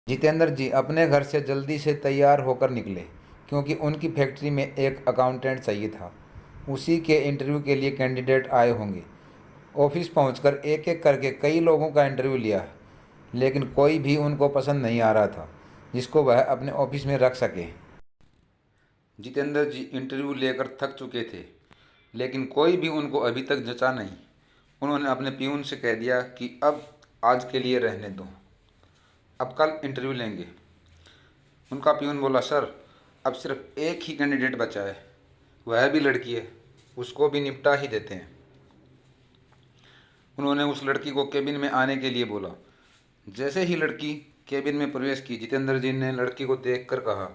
जितेंद्र जी अपने घर से जल्दी से तैयार होकर निकले क्योंकि उनकी फैक्ट्री में एक अकाउंटेंट चाहिए था। उसी के इंटरव्यू के लिए कैंडिडेट आए होंगे। ऑफिस पहुंचकर एक एक करके कई लोगों का इंटरव्यू लिया, लेकिन कोई भी उनको पसंद नहीं आ रहा था जिसको वह अपने ऑफिस में रख सके। जितेंद्र जी इंटरव्यू लेकर थक चुके थे, लेकिन कोई भी उनको अभी तक जचा नहीं। उन्होंने अपने प्यून से कह दिया कि अब आज के लिए रहने दो, अब कल इंटरव्यू लेंगे। उनका प्यून बोला, सर अब सिर्फ एक ही कैंडिडेट बचा है, वह भी लड़की है, उसको भी निपटा ही देते हैं। उन्होंने उस लड़की को केबिन में आने के लिए बोला। जैसे ही लड़की केबिन में प्रवेश की, जितेंद्र जी ने लड़की को देखकर कहा,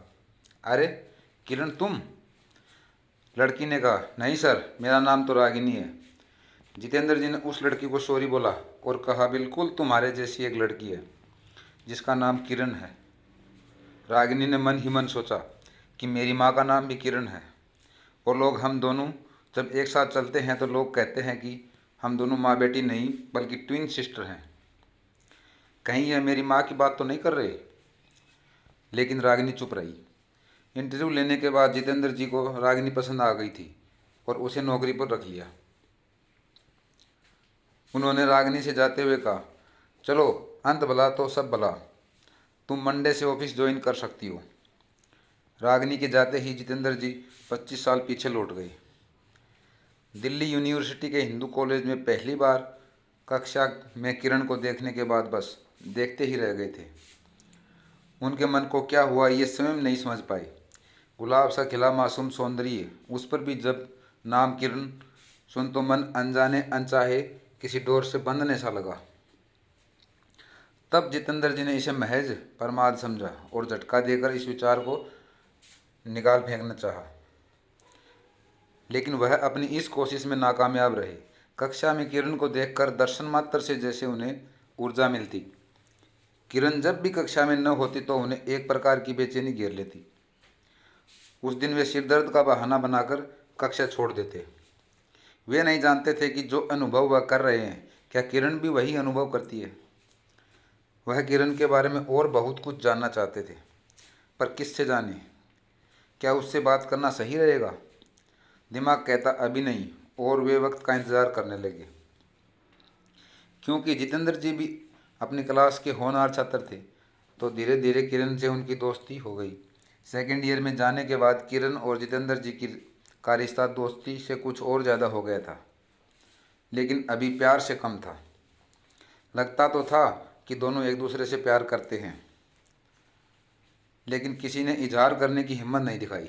अरे किरण तुम? लड़की ने कहा, नहीं सर, मेरा नाम तो रागिनी है। जितेंद्र जी ने उस लड़की को सॉरी बोला और कहा, बिल्कुल तुम्हारे जैसी एक लड़की है जिसका नाम किरण है। रागिनी ने मन ही मन सोचा कि मेरी माँ का नाम भी किरण है, और लोग हम दोनों जब एक साथ चलते हैं तो लोग कहते हैं कि हम दोनों माँ बेटी नहीं बल्कि ट्विन सिस्टर हैं। कहीं यह मेरी माँ की बात तो नहीं कर रहे? लेकिन रागिनी चुप रही। इंटरव्यू लेने के बाद जितेंद्र जी को रागिनी पसंद आ गई थी और उसे नौकरी पर रख लिया। उन्होंने रागिनी से जाते हुए कहा, चलो अंत भला तो सब भला, तुम मंडे से ऑफिस ज्वाइन कर सकती हो। रागिनी के जाते ही जितेंद्र जी 25 साल पीछे लौट गए। दिल्ली यूनिवर्सिटी के हिंदू कॉलेज में पहली बार कक्षा में किरण को देखने के बाद बस देखते ही रह गए थे। उनके मन को क्या हुआ ये स्वयं नहीं समझ पाए। गुलाब सा खिला मासूम सौंदर्य, उस पर भी जब नाम किरण सुन तो मन अनजाने अनचाहे किसी डोर से बंधने सा लगा। तब जितेंद्र जी ने इसे महज प्रमाद समझा और झटका देकर इस विचार को निकाल फेंकना चाहा, लेकिन वह अपनी इस कोशिश में नाकामयाब रहे। कक्षा में किरण को देखकर दर्शन मात्र से जैसे उन्हें ऊर्जा मिलती। किरण जब भी कक्षा में न होती तो उन्हें एक प्रकार की बेचैनी घेर लेती। उस दिन वे सिरदर्द का बहाना बनाकर कक्षा छोड़ देते। वे नहीं जानते थे कि जो अनुभव वह कर रहे हैं, क्या किरण भी वही अनुभव करती है। वह किरण के बारे में और बहुत कुछ जानना चाहते थे, पर किससे जाने? क्या उससे बात करना सही रहेगा? दिमाग कहता अभी नहीं, और वे वक्त का इंतज़ार करने लगे। क्योंकि जितेंद्र जी भी अपनी क्लास के होनहार छात्र थे, तो धीरे धीरे किरण से उनकी दोस्ती हो गई। सेकेंड ईयर में जाने के बाद किरण और जितेंद्र जी की का रिश्ता दोस्ती से कुछ और ज़्यादा हो गया था, लेकिन अभी प्यार से कम था। लगता तो था कि दोनों एक दूसरे से प्यार करते हैं, लेकिन किसी ने इजहार करने की हिम्मत नहीं दिखाई।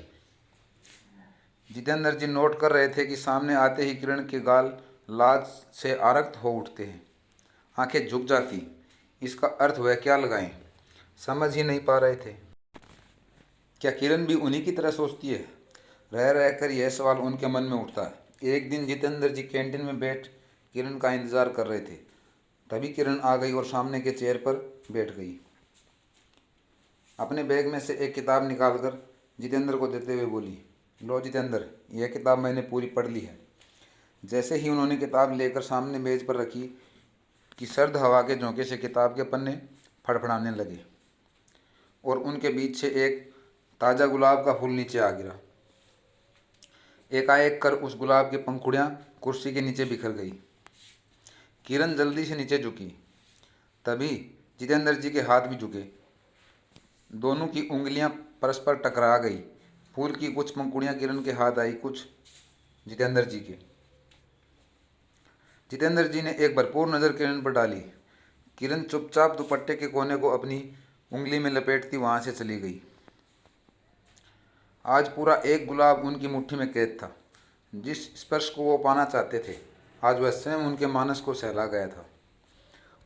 जितेंद्र जी नोट कर रहे थे कि सामने आते ही किरण के गाल लाज से आरक्त हो उठते हैं, आंखें झुक जाती। इसका अर्थ वह क्या लगाएं, समझ ही नहीं पा रहे थे। क्या किरण भी उन्हीं की तरह सोचती है? रह रहकर यह सवाल उनके मन में उठता है। एक दिन जितेंद्र जी कैंटीन में बैठ किरण का इंतज़ार कर रहे थे। तभी किरण आ गई और सामने के चेयर पर बैठ गई। अपने बैग में से एक किताब निकालकर जितेंद्र को देते हुए बोली, लो जितेंद्र, यह किताब मैंने पूरी पढ़ ली है। जैसे ही उन्होंने किताब लेकर सामने मेज पर रखी कि सर्द हवा के झोंके से किताब के पन्ने फड़फड़ाने लगे और उनके बीच से एक ताज़ा गुलाब का फूल नीचे आ गिरा। एकाएक कर उस गुलाब की पंखुड़ियाँ कुर्सी के नीचे बिखर गई। किरण जल्दी से नीचे झुकी, तभी जितेंद्र जी के हाथ भी झुके। दोनों की उंगलियां परस्पर टकरा गई। फूल की कुछ पंखुड़ियां किरण के हाथ आई, कुछ जितेंद्र जी के। जितेंद्र जी ने एक भरपूर नज़र किरण पर डाली। किरण चुपचाप दुपट्टे के कोने को अपनी उंगली में लपेटती वहाँ से चली गई। आज पूरा एक गुलाब उनकी मुट्ठी में कैद था। जिस स्पर्श को वो पाना चाहते थे, आज वह स्वयं उनके मानस को सहला गया था।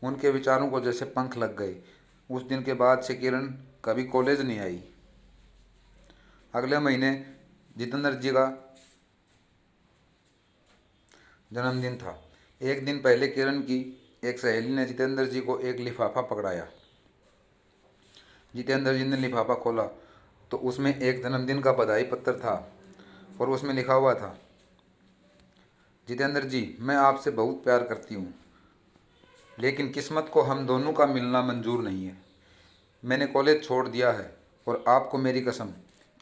उनके विचारों को जैसे पंख लग गए। उस दिन के बाद से किरण कभी कॉलेज नहीं आई। अगले महीने जितेंद्र जी का जन्मदिन था। एक दिन पहले किरण की एक सहेली ने जितेंद्र जी को एक लिफाफा पकड़ाया। जितेंद्र जी ने लिफाफा खोला तो उसमें एक जन्मदिन का बधाई पत्र था और उसमें लिखा हुआ था, जितेंद्र जी, मैं आपसे बहुत प्यार करती हूँ, लेकिन किस्मत को हम दोनों का मिलना मंजूर नहीं है। मैंने कॉलेज छोड़ दिया है और आपको मेरी कसम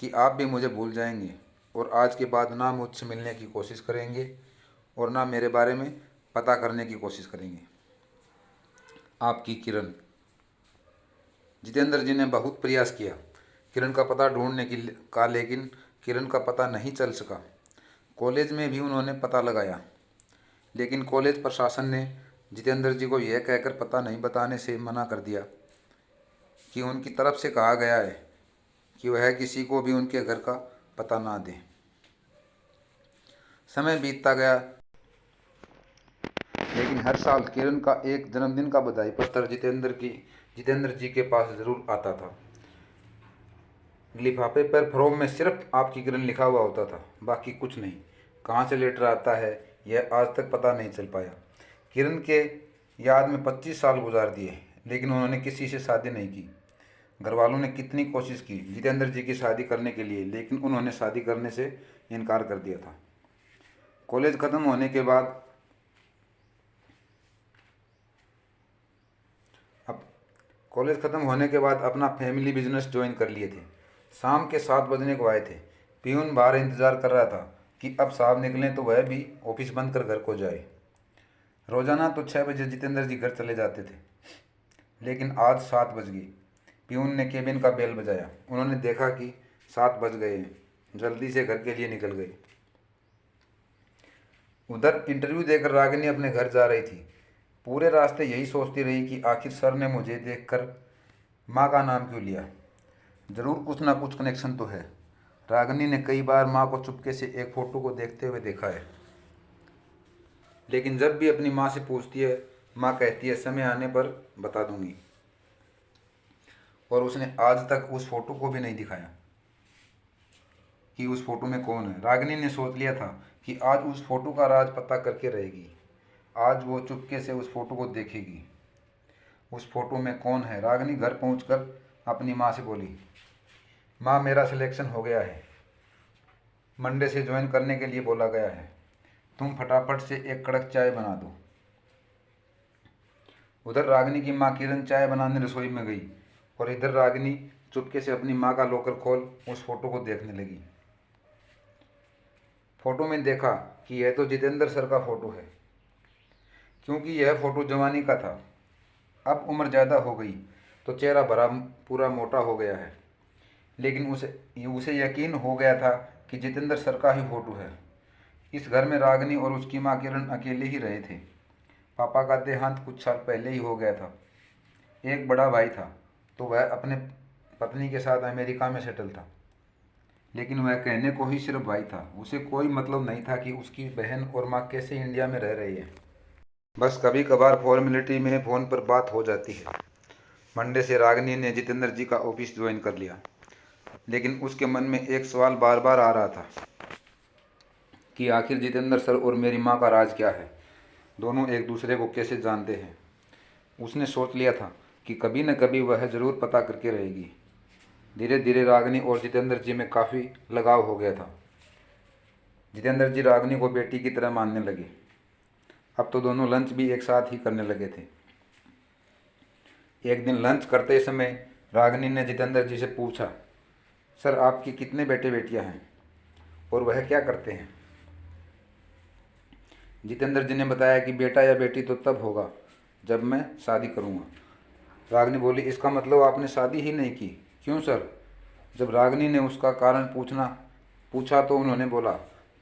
कि आप भी मुझे भूल जाएंगे और आज के बाद ना मुझसे मिलने की कोशिश करेंगे और ना मेरे बारे में पता करने की कोशिश करेंगे। आपकी किरण। जितेंद्र जी ने बहुत प्रयास किया किरण का पता ढूंढने का, लेकिन किरण का पता नहीं चल सका। कॉलेज में भी उन्होंने पता लगाया, लेकिन कॉलेज प्रशासन ने जितेंद्र जी को यह कहकर पता नहीं बताने से मना कर दिया कि उनकी तरफ से कहा गया है कि वह किसी को भी उनके घर का पता ना दें। समय बीतता गया, लेकिन हर साल किरण का एक जन्मदिन का बधाई पत्र जितेंद्र जी के पास जरूर आता था। लिफाफे पर फ्रॉम में सिर्फ आपकी किरण लिखा हुआ होता था, बाकी कुछ नहीं। कहाँ से लेटर आता है यह आज तक पता नहीं चल पाया। किरण के याद में 25 साल गुजार दिए, लेकिन उन्होंने किसी से शादी नहीं की। घर वालों ने कितनी कोशिश की जितेंद्र जी की शादी करने के लिए, लेकिन उन्होंने शादी करने से इनकार कर दिया था। कॉलेज ख़त्म होने के बाद अपना फैमिली बिजनेस ज्वाइन कर लिए थे। शाम के 7 बजने को आए थे। पियून बाहर इंतज़ार कर रहा था कि अब साहब निकलें तो वह भी ऑफिस बंद कर घर को जाए। रोज़ाना तो 6 बजे जितेंद्र जी घर चले जाते थे, लेकिन आज 7 बज गई। पियून ने केबिन का बेल बजाया। उन्होंने देखा कि 7 बज गए हैं। जल्दी से घर के लिए निकल गए। उधर इंटरव्यू देकर रागिनी अपने घर जा रही थी। पूरे रास्ते यही सोचती रही कि आखिर सर ने मुझे देखकर माँ का नाम क्यों लिया। ज़रूर कुछ ना कुछ कनेक्शन तो है। रागिनी ने कई बार माँ को चुपके से एक फ़ोटो को देखते हुए देखा है, लेकिन जब भी अपनी माँ से पूछती है, माँ कहती है समय आने पर बता दूंगी। और उसने आज तक उस फोटो को भी नहीं दिखाया कि उस फोटो में कौन है। रागिनी ने सोच लिया था कि आज उस फोटो का राज पता करके रहेगी। आज वो चुपके से उस फोटो को देखेगी। उस फोटो में कौन है। रागिनी घर पहुंचकर अपनी माँ से बोली, माँ मेरा सिलेक्शन हो गया है, मंडे से ज्वाइन करने के लिए बोला गया है। तुम फटाफट से एक कड़क चाय बना दो। उधर रागिनी की माँ किरण चाय बनाने रसोई में गई और इधर रागिनी चुपके से अपनी माँ का लॉकर खोल उस फोटो को देखने लगी। फोटो में देखा कि यह तो जितेंद्र सर का फोटो है, क्योंकि यह फोटो जवानी का था। अब उम्र ज़्यादा हो गई तो चेहरा भरा पूरा मोटा हो गया है, लेकिन उसे यकीन हो गया था कि जितेंद्र सर का ही फोटो है। इस घर में रागिनी और उसकी माँ किरण अकेले ही रहे थे। पापा का देहांत कुछ साल पहले ही हो गया था। एक बड़ा भाई था तो वह अपने पत्नी के साथ अमेरिका में सेटल था, लेकिन वह कहने को ही सिर्फ भाई था। उसे कोई मतलब नहीं था कि उसकी बहन और माँ कैसे इंडिया में रह रही है। बस कभी कभार फॉर्मेलिटी में फ़ोन पर बात हो जाती है। मंडे से रागिनी ने जितेंद्र जी का ऑफिस ज्वाइन कर लिया, लेकिन उसके मन में एक सवाल बार बार आ रहा था कि आखिर जितेंद्र सर और मेरी माँ का राज क्या है। दोनों एक दूसरे को कैसे जानते हैं। उसने सोच लिया था कि कभी न कभी वह ज़रूर पता करके रहेगी। धीरे धीरे रागिनी और जितेंद्र जी में काफ़ी लगाव हो गया था। जितेंद्र जी रागिनी को बेटी की तरह मानने लगे। अब तो दोनों लंच भी एक साथ ही करने लगे थे। एक दिन लंच करते समय रागिनी ने जितेंद्र जी से पूछा, सर आपकी कितने बेटे बेटियां हैं और वह क्या करते हैं। जितेंद्र जी ने बताया कि बेटा या बेटी तो तब होगा जब मैं शादी करूंगा। रागिनी बोली, इसका मतलब आपने शादी ही नहीं की। क्यों सर। जब रागिनी ने उसका कारण पूछा तो उन्होंने बोला,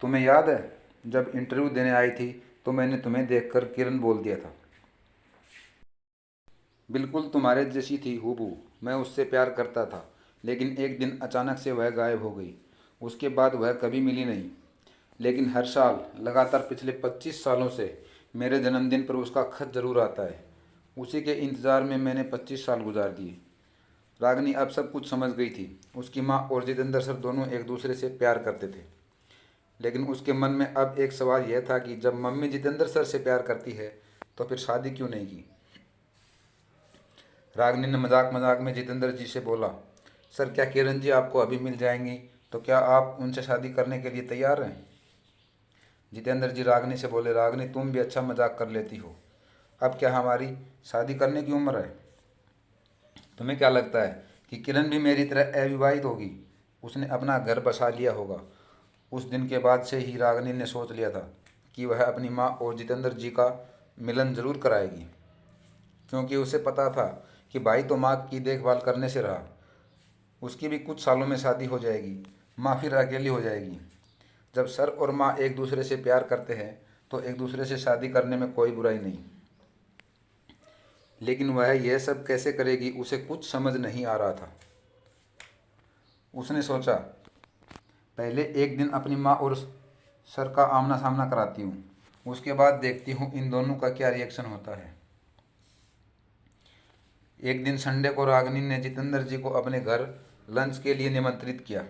तुम्हें याद है जब इंटरव्यू देने आई थी तो मैंने तुम्हें देखकर किरण बोल दिया था। बिल्कुल तुम्हारे जैसी थी हूबहू। मैं उससे प्यार करता था, लेकिन एक दिन अचानक से वह गायब हो गई। उसके बाद वह कभी मिली नहीं, लेकिन हर साल लगातार पिछले 25 सालों से मेरे जन्मदिन पर उसका खत जरूर आता है। उसी के इंतज़ार में मैंने 25 साल गुजार दिए। रागिनी अब सब कुछ समझ गई थी। उसकी माँ और जितेंद्र सर दोनों एक दूसरे से प्यार करते थे, लेकिन उसके मन में अब एक सवाल यह था कि जब मम्मी जितेंद्र सर से प्यार करती है तो फिर शादी क्यों नहीं की। रागिनी ने मजाक मजाक में जितेंद्र जी से बोला, सर क्या किरण जी आपको अभी मिल जाएंगी तो क्या आप उनसे शादी करने के लिए तैयार हैं। जितेंद्र जी रागिनी से बोले, रागिनी तुम भी अच्छा मजाक कर लेती हो। अब क्या हमारी शादी करने की उम्र है। तुम्हें क्या लगता है कि किरण भी मेरी तरह अविवाहित होगी? उसने अपना घर बसा लिया होगा। उस दिन के बाद से ही रागिनी ने सोच लिया था कि वह अपनी माँ और जितेंद्र जी का मिलन जरूर कराएगी, क्योंकि उसे पता था कि भाई तो माँ की देखभाल करने से रहा। उसकी भी कुछ सालों में शादी हो जाएगी, माँ फिर अकेली हो जाएगी। जब सर और माँ एक दूसरे से प्यार करते हैं तो एक दूसरे से शादी करने में कोई बुराई नहीं। लेकिन वह यह सब कैसे करेगी, उसे कुछ समझ नहीं आ रहा था। उसने सोचा, पहले एक दिन अपनी माँ और सर का आमना सामना कराती हूँ, उसके बाद देखती हूँ इन दोनों का क्या रिएक्शन होता है। एक दिन संडे को रागिनी ने जितेंद्र जी को अपने घर लंच के लिए निमंत्रित किया।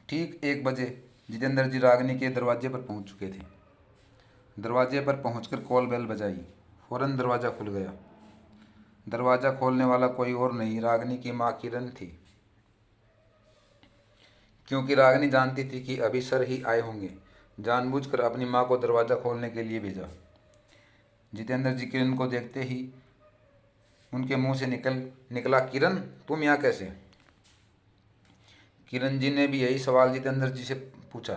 ठीक 1 बजे जितेंद्र जी रागिनी के दरवाजे पर पहुंच चुके थे। दरवाजे पर पहुंचकर कॉल बेल बजाई। फौरन दरवाज़ा खुल गया। दरवाज़ा खोलने वाला कोई और नहीं, रागिनी की माँ किरण थी। क्योंकि रागिनी जानती थी कि अभी सर ही आए होंगे, जानबूझकर अपनी माँ को दरवाज़ा खोलने के लिए भेजा। जितेंद्र जी किरण को देखते ही उनके मुंह से निकला, किरण तुम यहाँ कैसे? किरण जी ने भी यही सवाल जितेंद्र जी से पूछा,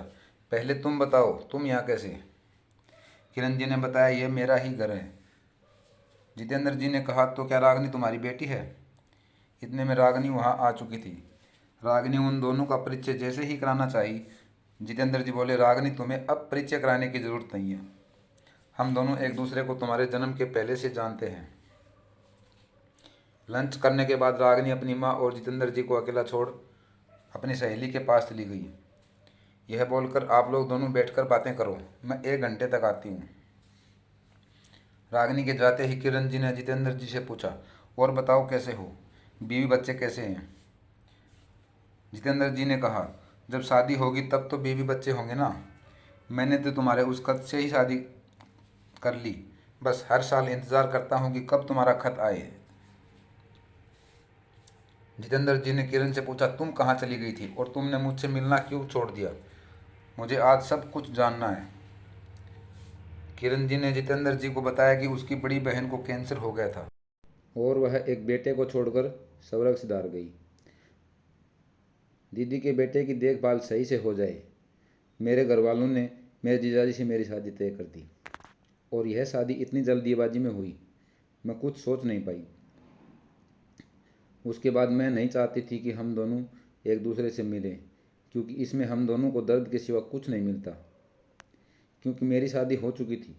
पहले तुम बताओ, तुम यहाँ कैसे? किरण जी ने बताया, यह मेरा ही घर है। जितेंद्र जी ने कहा, तो क्या रागिनी तुम्हारी बेटी है? इतने में रागिनी वहाँ आ चुकी थी। रागिनी उन दोनों का परिचय जैसे ही कराना चाहिए, जितेंद्र जी बोले, रागिनी तुम्हें अब परिचय कराने की ज़रूरत नहीं है। हम दोनों एक दूसरे को तुम्हारे जन्म के पहले से जानते हैं। लंच करने के बाद रागिनी अपनी माँ और जितेंद्र जी को अकेला छोड़ अपनी सहेली के पास चली गई। यह बोलकर, आप लोग दोनों बैठकर बातें करो, मैं 1 घंटे तक आती हूँ। रागिनी के जाते ही किरण जी ने जितेंद्र जी से पूछा, और बताओ कैसे हो, बीवी बच्चे कैसे हैं? जितेंद्र जी ने कहा, जब शादी होगी तब तो बीवी बच्चे होंगे ना। मैंने तो तुम्हारे उस खत से ही शादी कर ली, बस हर साल इंतज़ार करता हूँ कि कब तुम्हारा खत आए। जितेंद्र जी ने किरण से पूछा, तुम कहाँ चली गई थी और तुमने मुझसे मिलना क्यों छोड़ दिया? मुझे आज सब कुछ जानना है। किरण जी ने जितेंद्र जी को बताया कि उसकी बड़ी बहन को कैंसर हो गया था और वह एक बेटे को छोड़कर स्वर्ग सिधार गई। दीदी के बेटे की देखभाल सही से हो जाए। मेरे घर वालों ने मेरे जीजाजी से मेरी शादी तय कर दी और यह शादी इतनी जल्दीबाजी में हुई, मैं कुछ सोच नहीं पाई। उसके बाद मैं नहीं चाहती थी कि हम दोनों एक दूसरे से मिलें, क्योंकि इसमें हम दोनों को दर्द के सिवा कुछ नहीं मिलता। क्योंकि मेरी शादी हो चुकी थी,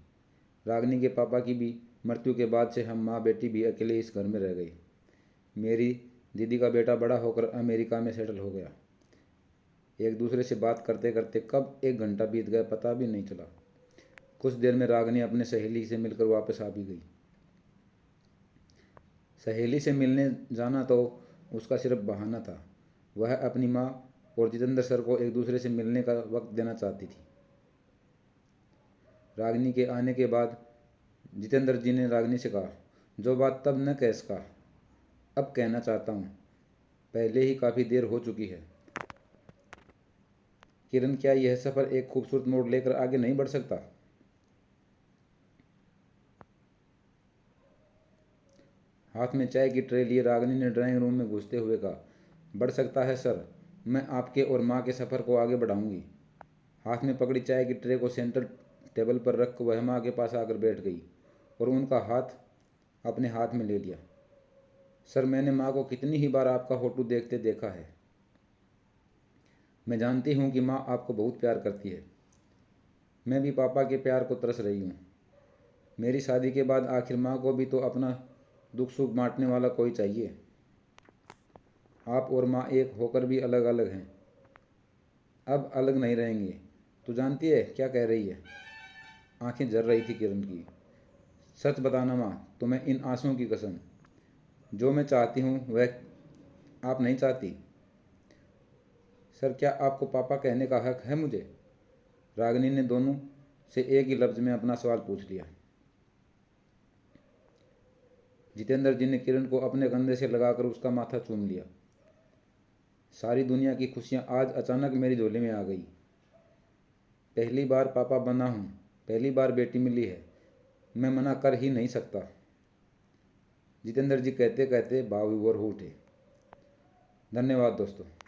रागिनी के पापा की भी मृत्यु के बाद से हम माँ बेटी भी अकेले इस घर में रह गए। मेरी दीदी का बेटा बड़ा होकर अमेरिका में सेटल हो गया। एक दूसरे से बात करते करते कब 1 घंटा बीत गया पता भी नहीं चला। कुछ देर में रागिनी अपने सहेली से मिलकर वापस आ भी गई। सहेली से मिलने जाना तो उसका सिर्फ बहाना था। वह अपनी माँ और जितेंद्र सर को एक दूसरे से मिलने का वक्त देना चाहती थी। रागिनी के आने के बाद जितेंद्र जी ने रागिनी से कहा, जो बात तब न कह सका अब कहना चाहता हूँ, पहले ही काफ़ी देर हो चुकी है। किरण, क्या यह सफ़र एक खूबसूरत मोड़ लेकर आगे नहीं बढ़ सकता? हाथ में चाय की ट्रे लिए रागिनी ने ड्राइंग रूम में घुसते हुए कहा, बढ़ सकता है सर, मैं आपके और माँ के सफ़र को आगे बढ़ाऊंगी। हाथ में पकड़ी चाय की ट्रे को सेंटर टेबल पर रख वह माँ के पास आकर बैठ गई और उनका हाथ अपने हाथ में ले लिया। सर, मैंने माँ को कितनी ही बार आपका फोटो देखते देखा है। मैं जानती हूँ कि माँ आपको बहुत प्यार करती है। मैं भी पापा के प्यार को तरस रही हूँ। मेरी शादी के बाद आखिर माँ को भी तो अपना दुख सुख बांटने वाला कोई चाहिए। आप और माँ एक होकर भी अलग अलग हैं, अब अलग नहीं रहेंगे। तो जानती है क्या कह रही है? आंखें झर रही थी किरण की। सच बताना माँ, तुम्हें इन आंसुओं की कसम, जो मैं चाहती हूँ वह आप नहीं चाहती। सर, क्या आपको पापा कहने का हक है मुझे? रागिनी ने दोनों से एक ही लफ्ज़ में अपना सवाल पूछ लिया। जितेंद्र जी ने किरण को अपने कंधे से लगाकर उसका माथा चूम लिया। सारी दुनिया की खुशियाँ आज अचानक मेरी झोली में आ गई। पहली बार पापा बना हूँ, पहली बार बेटी मिली है, मैं मना कर ही नहीं सकता। जितेंद्र जी कहते कहते भाव विभोर हो उठे। धन्यवाद दोस्तों।